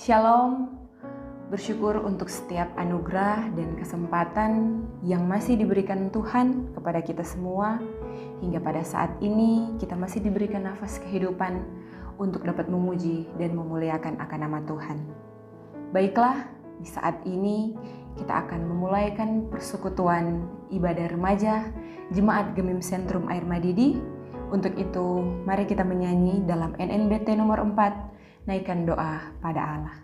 Shalom, bersyukur untuk setiap anugerah dan kesempatan yang masih diberikan Tuhan kepada kita semua. Hingga pada saat ini kita masih diberikan nafas kehidupan untuk dapat memuji dan memuliakan akan nama Tuhan. Baiklah, di saat ini kita akan memulaikan persekutuan ibadah remaja Jemaat Gemim Sentrum Air Madidi. Untuk itu, mari kita menyanyi dalam NNBT nomor 4, Naikkan Doa pada Allah.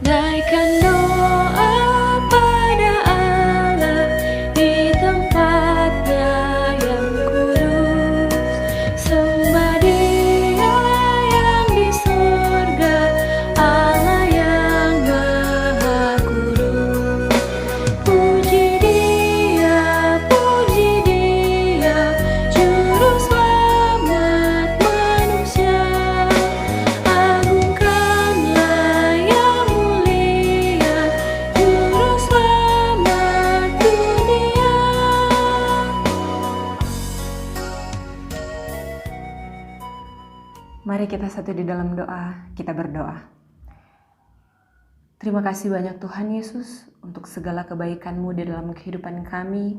Naikkan doa pada Allah di tempatnya yang kudus. Sembah Dia yang di surga, Allah yang maha kudus. Puji Dia, Juru selamat manusia. Agungkanlah yang mulia, Juru selamat dunia. Mari kita satu di dalam doa, kita berdoa. Terima kasih banyak Tuhan Yesus untuk segala kebaikan-Mu di dalam kehidupan kami.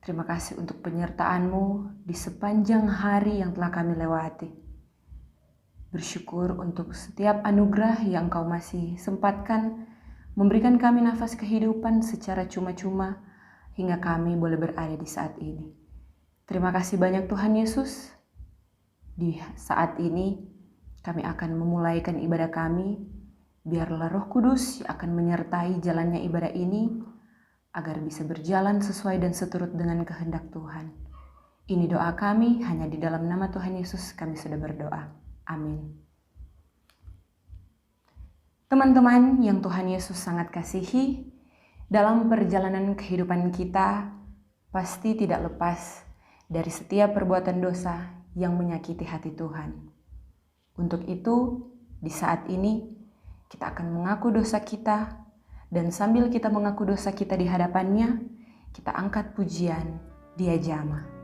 Terima kasih untuk penyertaan-Mu di sepanjang hari yang telah kami lewati. Bersyukur untuk setiap anugerah yang Engkau masih sempatkan memberikan kami nafas kehidupan secara cuma-cuma hingga kami boleh berada di saat ini. Terima kasih banyak Tuhan Yesus. Di saat ini kami akan memulaikan ibadah kami. Biarlah Roh Kudus yang akan menyertai jalannya ibadah ini agar bisa berjalan sesuai dan seturut dengan kehendak Tuhan. Ini doa kami, hanya di dalam nama Tuhan Yesus kami sudah berdoa. Amin. Teman-teman yang Tuhan Yesus sangat kasihi, dalam perjalanan kehidupan kita pasti tidak lepas dari setiap perbuatan dosa yang menyakiti hati Tuhan. Untuk itu, di saat ini kita akan mengaku dosa kita, dan sambil kita mengaku dosa kita di hadapannya, kita angkat pujian Dia Jama.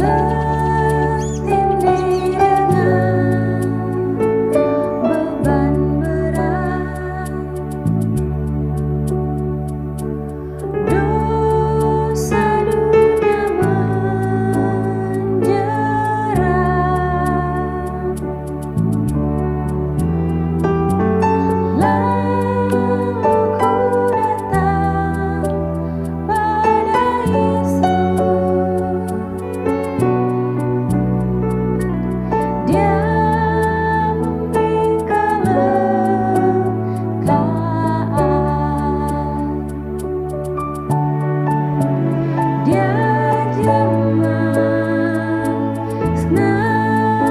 Tertindih dengan beban berat, dosa dunia menjerat. Lalu ku datang pada Yesus. Dia memberi kelegaan. Dia jama segenap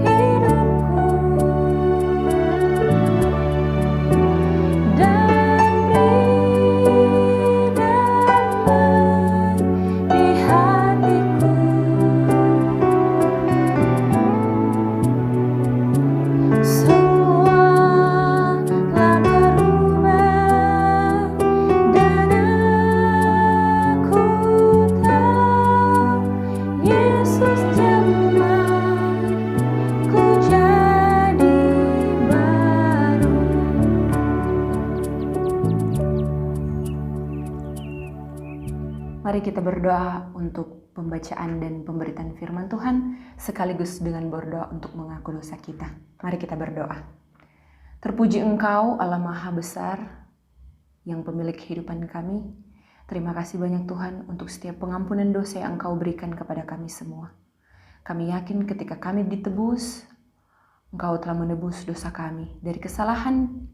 hidupku dan beri damai di hatiku. Semua telah berubah dan aku tahu Yesus jama ku jadi baru. Mari kita berdoa untuk pembacaan dan pemberitaan firman Tuhan, sekaligus dengan berdoa untuk mengaku dosa kita. Mari kita berdoa. Terpuji Engkau, Allah Maha Besar, yang pemilik kehidupan kami. Terima kasih banyak Tuhan untuk setiap pengampunan dosa yang Engkau berikan kepada kami semua. Kami yakin ketika kami ditebus, Engkau telah menebus dosa kami dari kesalahan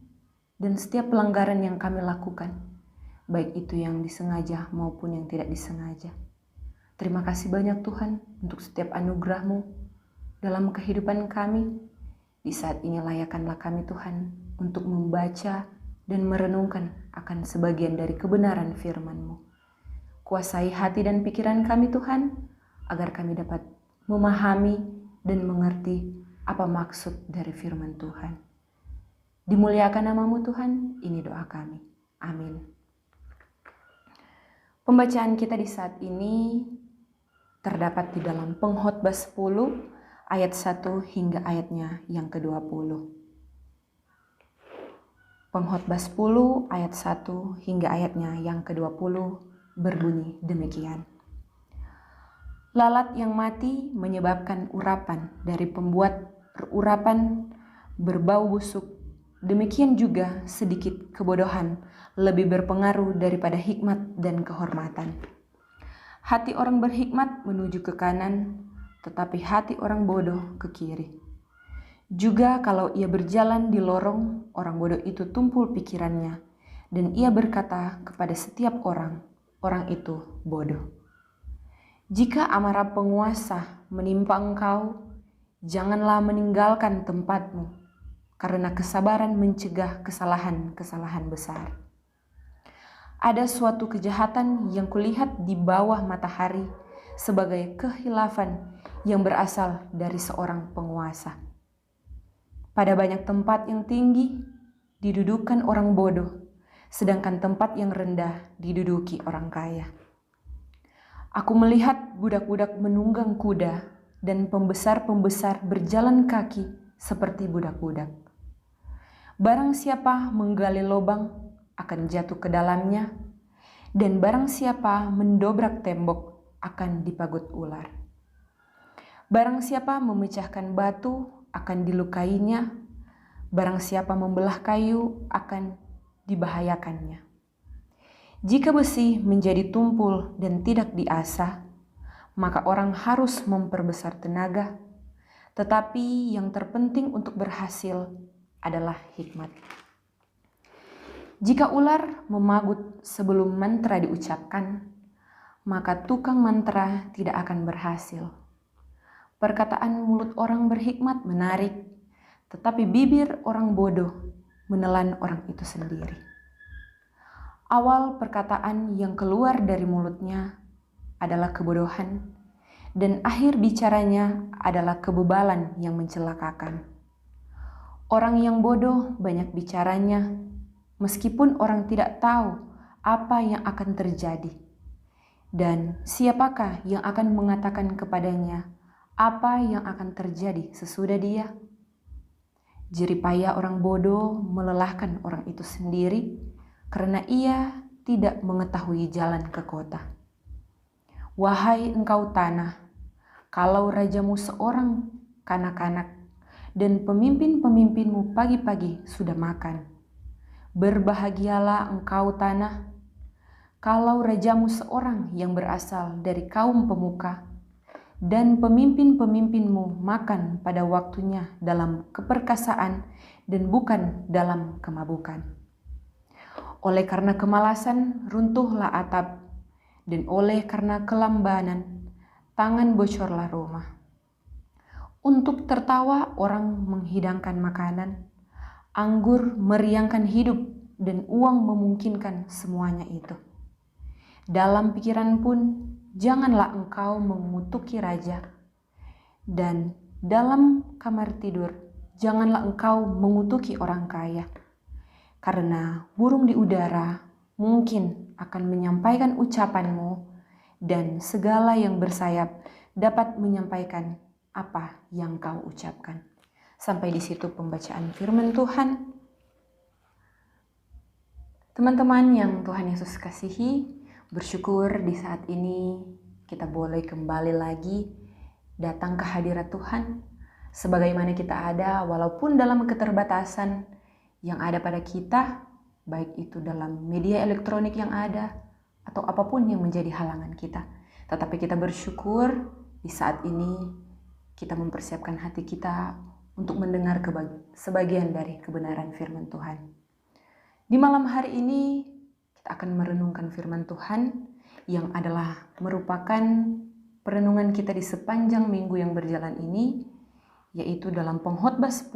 dan setiap pelanggaran yang kami lakukan, baik itu yang disengaja maupun yang tidak disengaja. Terima kasih banyak Tuhan untuk setiap anugerah-Mu dalam kehidupan kami. Di saat ini layakkanlah kami Tuhan untuk membaca dan merenungkan akan sebagian dari kebenaran firman-Mu. Kuasai hati dan pikiran kami Tuhan, agar kami dapat memahami dan mengerti apa maksud dari firman Tuhan. Dimuliakan nama-Mu Tuhan, ini doa kami. Amin. Pembacaan kita di saat ini terdapat di dalam Pengkhotbah 10 ayat 1 hingga ayatnya yang ke-20. Pengkhotbah 10 ayat 1 hingga ayatnya yang ke-20 berbunyi demikian. Lalat yang mati menyebabkan urapan dari pembuat urapan berbau busuk. Demikian juga sedikit kebodohan lebih berpengaruh daripada hikmat dan kehormatan. Hati orang berhikmat menuju ke kanan, tetapi hati orang bodoh ke kiri. Juga kalau ia berjalan di lorong, orang bodoh itu tumpul pikirannya, dan ia berkata kepada setiap orang, orang itu bodoh. Jika amarah penguasa menimpa engkau, janganlah meninggalkan tempatmu, karena kesabaran mencegah kesalahan-kesalahan besar. Ada suatu kejahatan yang kulihat di bawah matahari sebagai kehilafan yang berasal dari seorang penguasa. Pada banyak tempat yang tinggi didudukan orang bodoh, sedangkan tempat yang rendah diduduki orang kaya. Aku melihat budak-budak menunggang kuda dan pembesar-pembesar berjalan kaki seperti budak-budak. Barang siapa menggali lubang akan jatuh ke dalamnya, dan barang siapa mendobrak tembok akan dipagut ular. Barang siapa memecahkan batu akan dilukainya, barang siapa membelah kayu akan dibahayakannya. Jika besi menjadi tumpul dan tidak diasah, maka orang harus memperbesar tenaga, tetapi yang terpenting untuk berhasil adalah hikmat. Jika ular memagut sebelum mantra diucapkan, maka tukang mantra tidak akan berhasil. Perkataan mulut orang berhikmat menarik, tetapi bibir orang bodoh menelan orang itu sendiri. Awal perkataan yang keluar dari mulutnya adalah kebodohan, dan akhir bicaranya adalah kebebalan yang mencelakakan. Orang yang bodoh banyak bicaranya, meskipun orang tidak tahu apa yang akan terjadi. Dan siapakah yang akan mengatakan kepadanya apa yang akan terjadi sesudah dia? Jeripaya orang bodoh melelahkan orang itu sendiri karena ia tidak mengetahui jalan ke kota. Wahai engkau tanah, kalau rajamu seorang kanak-kanak dan pemimpin-pemimpinmu pagi-pagi sudah makan, berbahagialah engkau tanah, kalau rajamu seorang yang berasal dari kaum pemuka, dan pemimpin-pemimpinmu makan pada waktunya dalam keperkasaan dan bukan dalam kemabukan. Oleh karena kemalasan runtuhlah atap, dan oleh karena kelambanan tangan bocorlah rumah. Untuk tertawa orang menghidangkan makanan, anggur meriangkan hidup, dan uang memungkinkan semuanya itu. Dalam pikiran pun janganlah engkau mengutuki raja, dan dalam kamar tidur janganlah engkau mengutuki orang kaya, karena burung di udara mungkin akan menyampaikan ucapanmu, dan segala yang bersayap dapat menyampaikan apa yang kau ucapkan. Sampai di situ pembacaan firman Tuhan. Teman-teman yang Tuhan Yesus kasihi, bersyukur di saat ini kita boleh kembali lagi datang ke hadirat Tuhan sebagaimana kita ada, walaupun dalam keterbatasan yang ada pada kita, baik itu dalam media elektronik yang ada atau apapun yang menjadi halangan kita. Tetapi kita bersyukur di saat ini kita mempersiapkan hati kita untuk mendengar sebagian dari kebenaran firman Tuhan. Di malam hari ini kita akan merenungkan firman Tuhan yang adalah merupakan perenungan kita di sepanjang minggu yang berjalan ini, yaitu dalam Pengkhotbah 10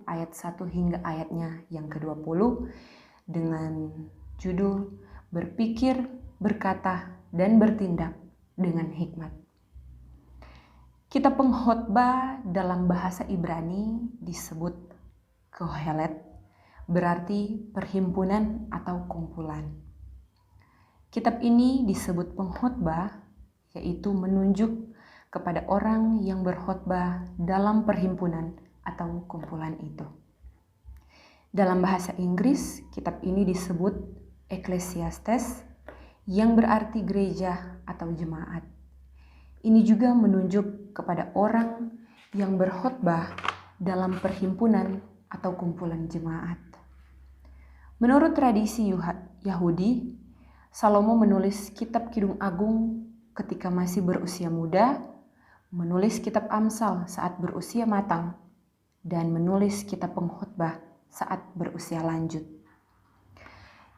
ayat 1 hingga ayatnya yang ke-20 dengan judul Berpikir, Berkata, dan Bertindak dengan Hikmat. Kitab Pengkhotbah dalam bahasa Ibrani disebut Kohelet, berarti perhimpunan atau kumpulan. Kitab ini disebut pengkhotbah, yaitu menunjuk kepada orang yang berkhotbah dalam perhimpunan atau kumpulan itu. Dalam bahasa Inggris, kitab ini disebut Ecclesiastes, yang berarti gereja atau jemaat. Ini juga menunjuk kepada orang yang berkhotbah dalam perhimpunan atau kumpulan jemaat. Menurut tradisi Yahudi, Salomo menulis kitab Kidung Agung ketika masih berusia muda, menulis kitab Amsal saat berusia matang, dan menulis kitab Pengkhotbah saat berusia lanjut.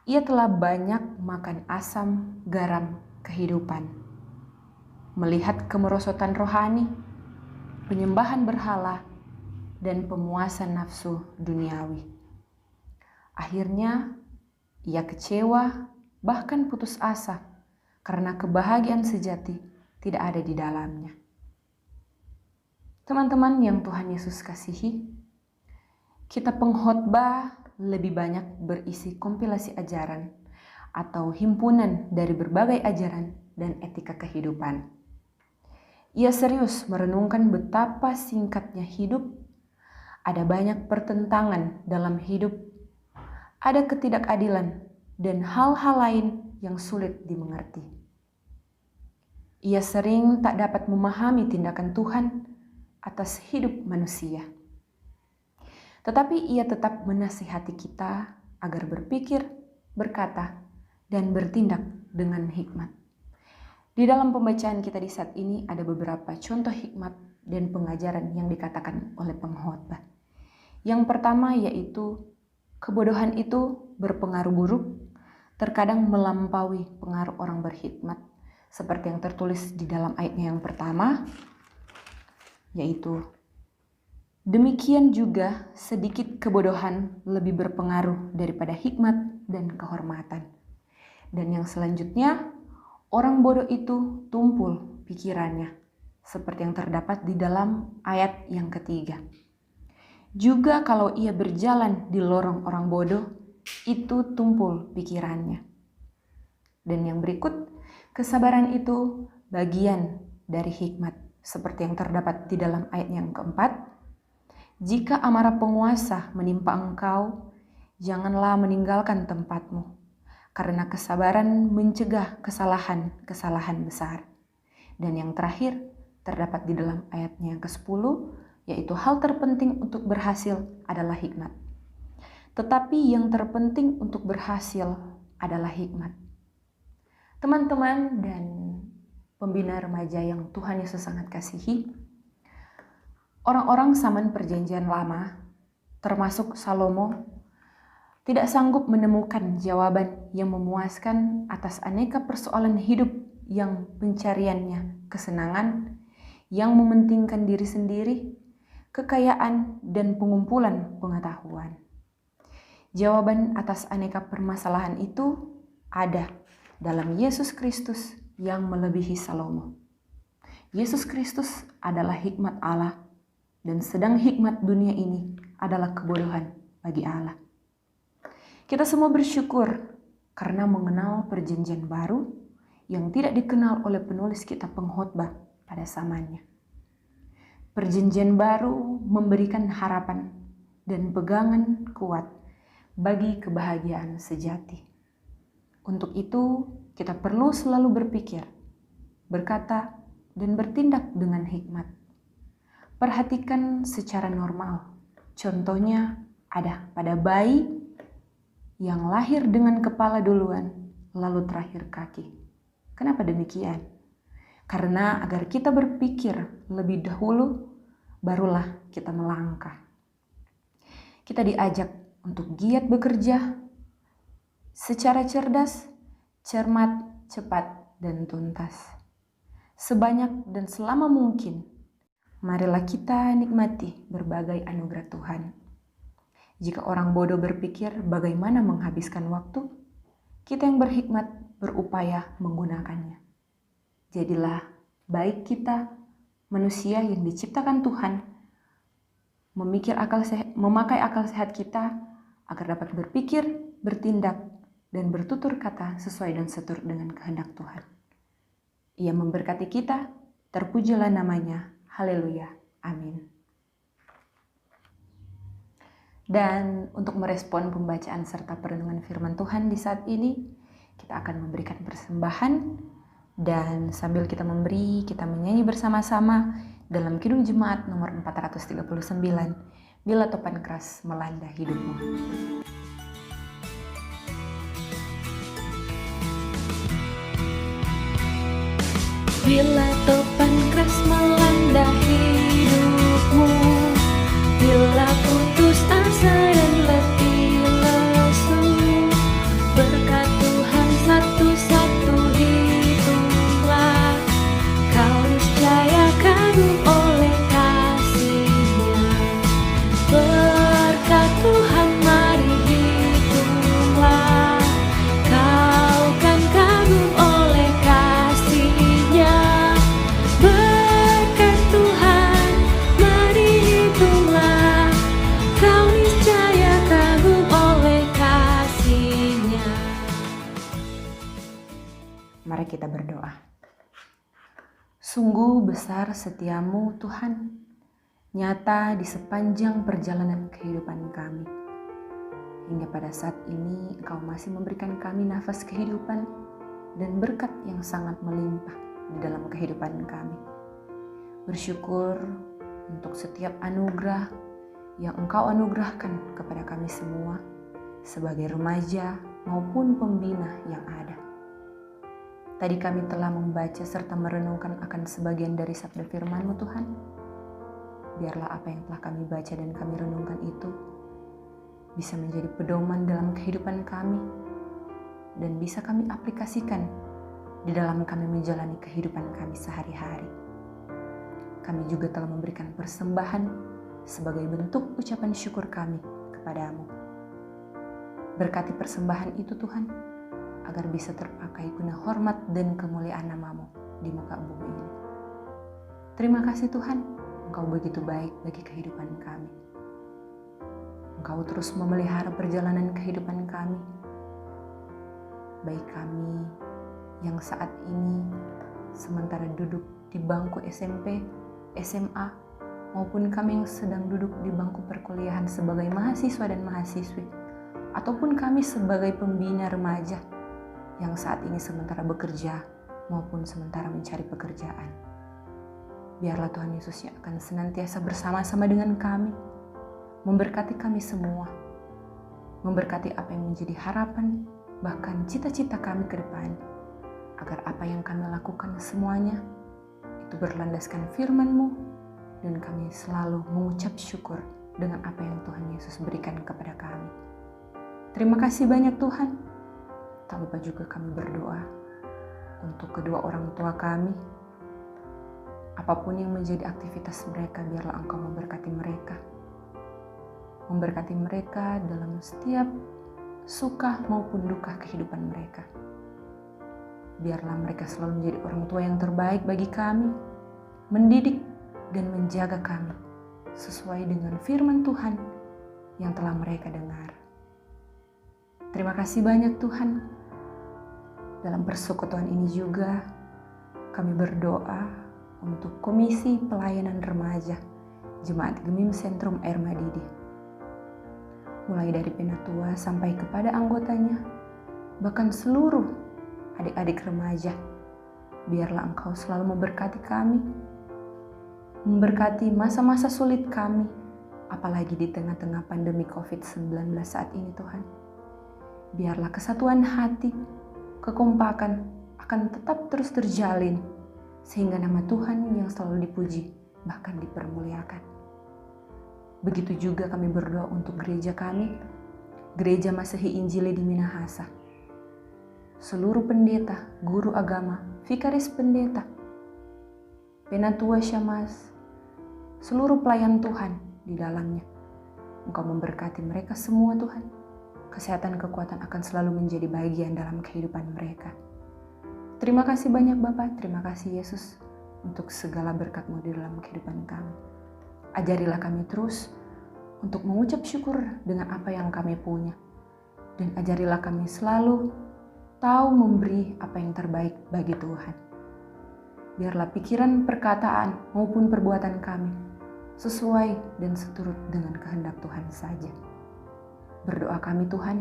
Ia telah banyak makan asam garam kehidupan, melihat kemerosotan rohani, penyembahan berhala, dan pemuasan nafsu duniawi. Akhirnya, ia kecewa, bahkan putus asa, karena kebahagiaan sejati tidak ada di dalamnya. Teman-teman yang Tuhan Yesus kasihi, kitab Pengkhotbah lebih banyak berisi kompilasi ajaran atau himpunan dari berbagai ajaran dan etika kehidupan. Ia serius merenungkan betapa singkatnya hidup, ada banyak pertentangan dalam hidup, ada ketidakadilan, dan hal-hal lain yang sulit dimengerti. Ia sering tak dapat memahami tindakan Tuhan atas hidup manusia. Tetapi ia tetap menasihati kita agar berpikir, berkata, dan bertindak dengan hikmat. Di dalam pembacaan kita di saat ini ada beberapa contoh hikmat dan pengajaran yang dikatakan oleh pengkhotbah. Yang pertama yaitu kebodohan itu berpengaruh buruk, terkadang melampaui pengaruh orang berhikmat, seperti yang tertulis di dalam ayatnya yang pertama, yaitu demikian juga sedikit kebodohan lebih berpengaruh daripada hikmat dan kehormatan. Dan yang selanjutnya, orang bodoh itu tumpul pikirannya, seperti yang terdapat di dalam ayat yang ketiga. Juga kalau ia berjalan di lorong orang bodoh, itu tumpul pikirannya. Dan yang berikut, kesabaran itu bagian dari hikmat, seperti yang terdapat di dalam ayat yang keempat. Jika amarah penguasa menimpa engkau, janganlah meninggalkan tempatmu, karena kesabaran mencegah kesalahan-kesalahan besar. Dan yang terakhir, terdapat di dalam ayatnya yang ke-10, yaitu hal terpenting untuk berhasil adalah hikmat. Tetapi yang terpenting untuk berhasil adalah hikmat. Teman-teman dan pembina remaja yang Tuhan Yesus sangat kasihi, orang-orang zaman Perjanjian Lama, termasuk Salomo, tidak sanggup menemukan jawaban yang memuaskan atas aneka persoalan hidup yang pencariannya kesenangan, yang mementingkan diri sendiri, kekayaan, dan pengumpulan pengetahuan. Jawaban atas aneka permasalahan itu ada dalam Yesus Kristus yang melebihi Salomo. Yesus Kristus adalah hikmat Allah, dan sedang hikmat dunia ini adalah kebodohan bagi Allah. Kita semua bersyukur karena mengenal perjanjian baru yang tidak dikenal oleh penulis kitab Pengkhotbah pada zamannya. Perjanjian baru memberikan harapan dan pegangan kuat bagi kebahagiaan sejati. Untuk itu, kita perlu selalu berpikir, berkata, dan bertindak dengan hikmat. Perhatikan secara normal. Contohnya ada pada bayi yang lahir dengan kepala duluan, lalu terakhir kaki. Kenapa demikian? Karena agar kita berpikir lebih dahulu, barulah kita melangkah. Kita diajak untuk giat bekerja secara cerdas, cermat, cepat, dan tuntas. sebanyak dan selama mungkin. Marilah kita nikmati berbagai anugerah Tuhan. Jika orang bodoh berpikir bagaimana menghabiskan waktu, kita yang berhikmat berupaya menggunakannya. Jadilah baik kita, manusia yang diciptakan Tuhan, memakai akal sehat kita agar dapat berpikir, bertindak, dan bertutur kata sesuai dan seturut dengan kehendak Tuhan. Ia memberkati kita, terpujilah namanya. Haleluya. Amin. Dan untuk merespon pembacaan serta perenungan firman Tuhan di saat ini, kita akan memberikan persembahan, dan sambil kita memberi, kita menyanyi bersama-sama dalam Kidung Jemaat nomor 439, Bila Topan Keras Melanda Hidupmu. Bila topan keras melanda hidupmu, bila putus asa dan letih lesu, berkat Tuhan satu-satu hitunglah, kau niscaya kagum oleh kasih-Nya. Berkat Tuhan mari hitunglah, kau kan kagum oleh kasih-Nya. Berkat Tuhan mari hitunglah, kau niscaya kagum oleh kasih-Nya. Mari kita berdoa. Sungguh besar setiamu Tuhan, nyata di sepanjang perjalanan kehidupan kami. Hingga pada saat ini Engkau masih memberikan kami nafas kehidupan dan berkat yang sangat melimpah di dalam kehidupan kami. Bersyukur untuk setiap anugerah yang Engkau anugerahkan kepada kami semua sebagai remaja maupun pembina yang ada. Tadi kami telah membaca serta merenungkan akan sebagian dari sabda firman-Mu Tuhan. Biarlah apa yang telah kami baca dan kami renungkan itu bisa menjadi pedoman dalam kehidupan kami dan bisa kami aplikasikan di dalam kami menjalani kehidupan kami sehari-hari. Kami juga telah memberikan persembahan sebagai bentuk ucapan syukur kami kepadamu. Berkati persembahan itu Tuhan, agar bisa terpakai guna hormat dan kemuliaan nama-Mu di muka bumi ini. Terima kasih Tuhan, Engkau begitu baik bagi kehidupan kami. Engkau terus memelihara perjalanan kehidupan kami. Baik kami yang saat ini sementara duduk di bangku SMP, SMA, maupun kami yang sedang duduk di bangku perkuliahan sebagai mahasiswa dan mahasiswi, ataupun kami sebagai pembina remaja yang saat ini sementara bekerja maupun sementara mencari pekerjaan. Biarlah Tuhan Yesus yang akan senantiasa bersama-sama dengan kami, memberkati kami semua, memberkati apa yang menjadi harapan, bahkan cita-cita kami ke depan, agar apa yang kami lakukan semuanya itu berlandaskan firman-Mu, dan kami selalu mengucap syukur dengan apa yang Tuhan Yesus berikan kepada kami. Terima kasih banyak Tuhan. Tak lupa juga kami berdoa untuk kedua orang tua kami. Apapun yang menjadi aktivitas mereka, biarlah Engkau memberkati mereka. Memberkati mereka dalam setiap suka maupun duka kehidupan mereka. Biarlah mereka selalu menjadi orang tua yang terbaik bagi kami, mendidik dan menjaga kami sesuai dengan firman Tuhan yang telah mereka dengar. Terima kasih banyak Tuhan. Dalam persekutuan ini juga kami berdoa untuk Komisi Pelayanan Remaja Jemaat Gemim Sentrum Air Madidi. Mulai dari penatua sampai kepada anggotanya, bahkan seluruh adik-adik remaja. Biarlah Engkau selalu memberkati kami, memberkati masa-masa sulit kami, apalagi di tengah-tengah pandemi COVID-19 saat ini Tuhan. Biarlah kesatuan hati, kekompakan akan tetap terus terjalin, sehingga nama Tuhan yang selalu dipuji, bahkan dipermuliakan. Begitu juga kami berdoa untuk gereja kami, Gereja Masehi Injili di Minahasa. Seluruh pendeta, guru agama, vikaris pendeta, Penatua Syamas, seluruh pelayan Tuhan di dalamnya. Engkau memberkati mereka semua Tuhan. Kesehatan kekuatan akan selalu menjadi bagian dalam kehidupan mereka. Terima kasih banyak Bapa, terima kasih Yesus untuk segala berkat-Mu di dalam kehidupan kami. Ajarilah kami terus untuk mengucap syukur dengan apa yang kami punya. Dan ajarilah kami selalu tahu memberi apa yang terbaik bagi Tuhan. Biarlah pikiran, perkataan, maupun perbuatan kami sesuai dan seturut dengan kehendak Tuhan saja. Berdoa kami Tuhan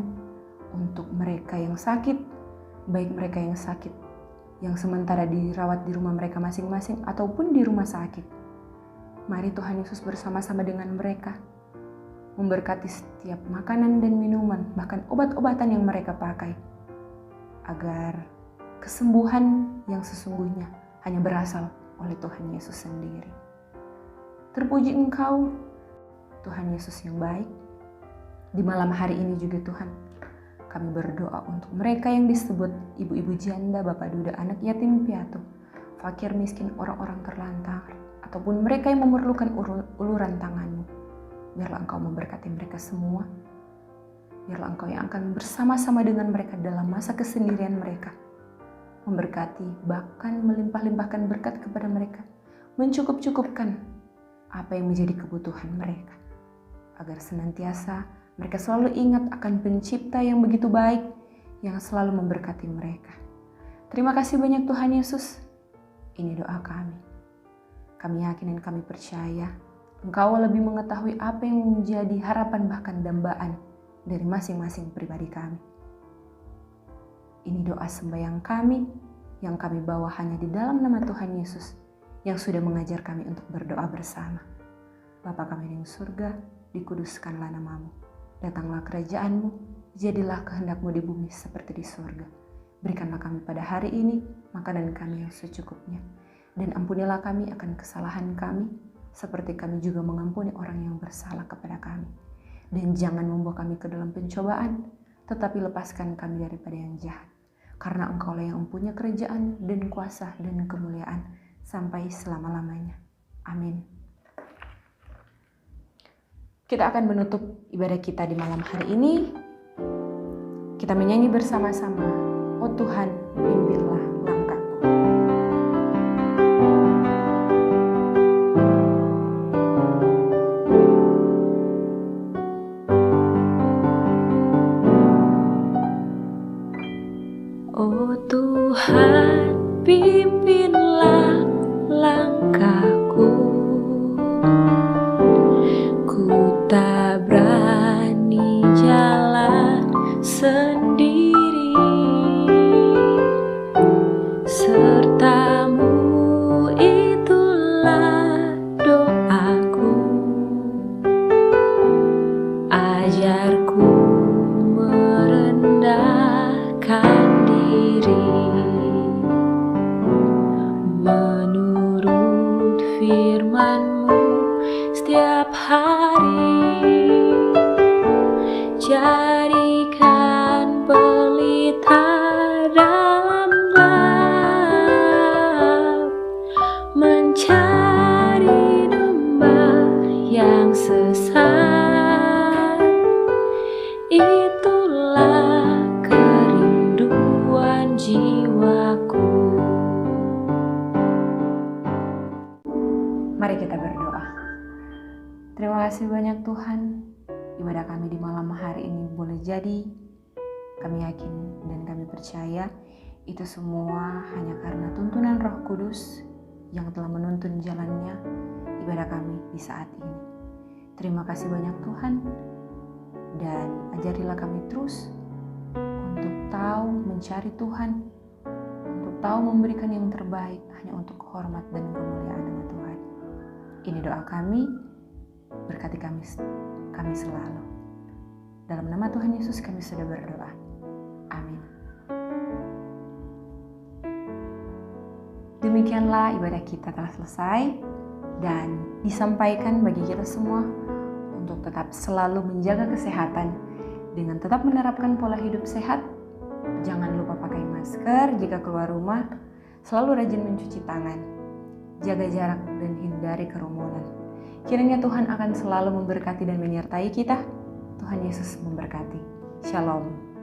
untuk mereka yang sakit, baik mereka yang sakit, yang sementara dirawat di rumah mereka masing-masing ataupun di rumah sakit. Mari Tuhan Yesus bersama-sama dengan mereka, memberkati setiap makanan dan minuman, bahkan obat-obatan yang mereka pakai, agar kesembuhan yang sesungguhnya hanya berasal oleh Tuhan Yesus sendiri. Terpuji Engkau, Tuhan Yesus yang baik. Di malam hari ini juga Tuhan, kami berdoa untuk mereka yang disebut ibu-ibu janda, bapak duda, anak yatim piatu, fakir miskin, orang-orang terlantar, ataupun mereka yang memerlukan uluran tangan-Mu. Biarlah Engkau memberkati mereka semua. Biarlah Engkau yang akan bersama-sama dengan mereka dalam masa kesendirian mereka. Memberkati, bahkan melimpah-limpahkan berkat kepada mereka. Mencukup-cukupkan apa yang menjadi kebutuhan mereka. Agar senantiasa mereka selalu ingat akan Pencipta yang begitu baik, yang selalu memberkati mereka. Terima kasih banyak Tuhan Yesus. Ini doa kami. Kami yakin dan kami percaya Engkau lebih mengetahui apa yang menjadi harapan bahkan dambaan dari masing-masing pribadi kami. Ini doa sembahyang kami yang kami bawa hanya di dalam nama Tuhan Yesus yang sudah mengajar kami untuk berdoa bersama. Bapa kami di surga, dikuduskanlah nama-Mu. Datanglah kerajaan-Mu, jadilah kehendak-Mu di bumi seperti di surga. Berikanlah kami pada hari ini makanan kami yang secukupnya. Dan ampunilah kami akan kesalahan kami, seperti kami juga mengampuni orang yang bersalah kepada kami. Dan jangan membawa kami ke dalam pencobaan, tetapi lepaskan kami daripada yang jahat. Karena Engkaulah yang mempunyai kerajaan dan kuasa dan kemuliaan sampai selama-lamanya. Amin. Kita akan menutup ibadah kita di malam hari ini. Kita menyanyi bersama-sama, "Oh Tuhan, pimpinlah langkahku." Oh Tuhan, pimpinlah langkahku. Ku tak berani jalan sendiri. Serta-Mu itulah doaku. Ajarku merendahkan menurut firman-Mu setiap hari. Jadikan pelita dalam gelap, mencari domba yang sesat. Itulah kerinduan jiwaku. Mari kita berdoa. Terima kasih banyak Tuhan. Ibadah kami di malam hari ini boleh jadi, kami yakin dan kami percaya itu semua hanya karena tuntunan Roh Kudus yang telah menuntun jalannya ibadah kami di saat ini. Terima kasih banyak Tuhan, dan ajarilah kami terus untuk tahu mencari Tuhan, untuk tahu memberikan yang terbaik hanya untuk hormat dan kemuliaan nama Tuhan. Ini doa kami, berkati kami selalu. Dalam nama Tuhan Yesus kami sudah berdoa. Amin. Demikianlah ibadah kita telah selesai dan disampaikan bagi kita semua untuk tetap selalu menjaga kesehatan dengan tetap menerapkan pola hidup sehat. Jangan lupa pakai masker jika keluar rumah, selalu rajin mencuci tangan. jaga jarak dan hindari kerumunan. Kiranya Tuhan akan selalu memberkati dan menyertai kita. Tuhan Yesus memberkati. Shalom.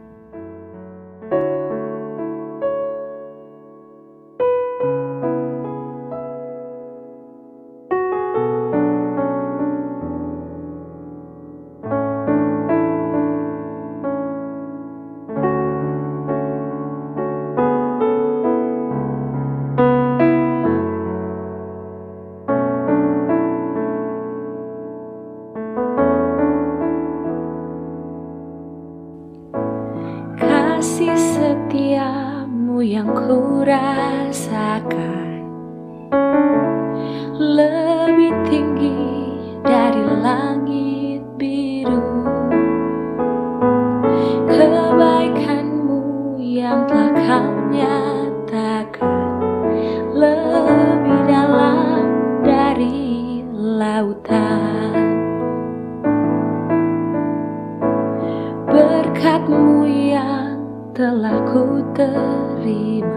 Kasih setiamu yang ku rasakan lebih tinggi dari langit biru. Kebaikanmu yang telah kau nyatakan lebih dalam dari lautan. Berkat-Mu yang telah ku terima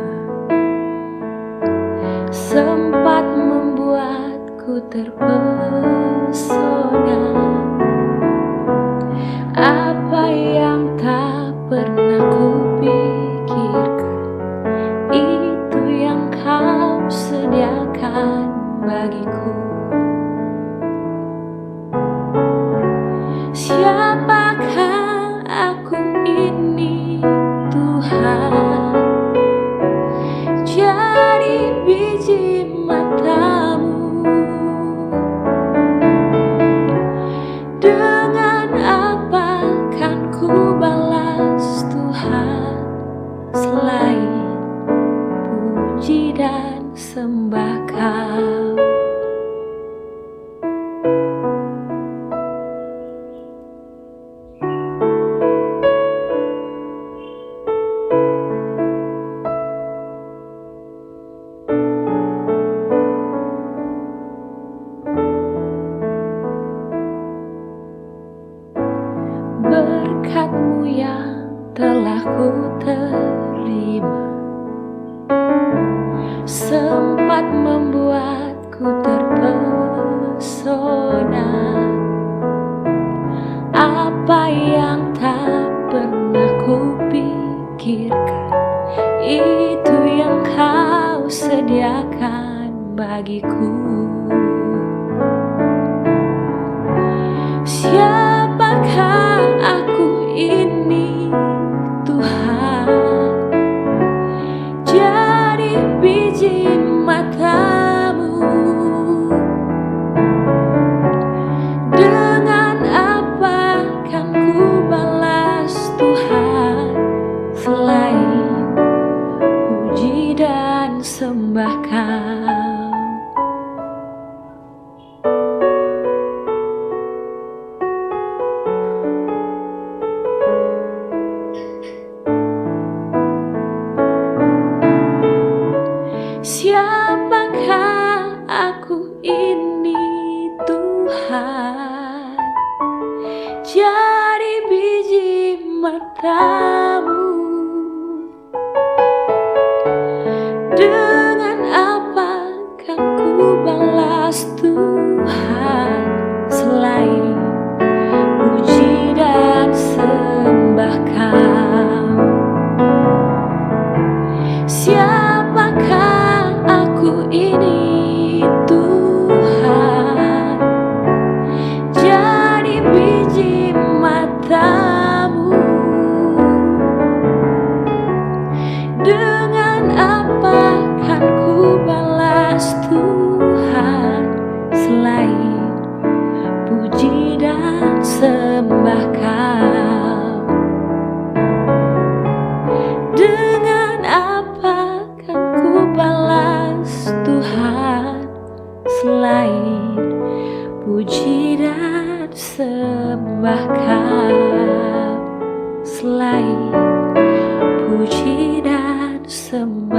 sempat membuatku terpesona. Apa yang tak pernah ku pikirkan, itu yang kau sediakan bagiku. Siapakah aku ini, Tuhan? Jadi biji mata-Mu. Dengan apa kan ku balas, Tuhan, selain puji dan sembah Kau? Berkat-Mu yang telah ku terima sempat membuatku terpesona. Apa yang tak pernah ku pikirkan, itu yang Kau sediakan bagiku. Siapakah aku ini, Tuhan? Jadi biji mata-Mu. Dengan apa kan ku balas, Tuhan, selain puji dan sembah Kau? Siapakah aku ini, Tuhan? Jadi biji mata-Mu. Dengan apa kan ku balas, Tuhan, selain puji dan sembah Kau? Siapakah aku ini, Tuhan? Jadi biji mata-Mu. Dengan apa kan ku balas, Tuhan, selain puji dan sembah Kau? Dengan apa kan ku balas, Tuhan, selain puji dan sembah Kau? Selain puji dan sembah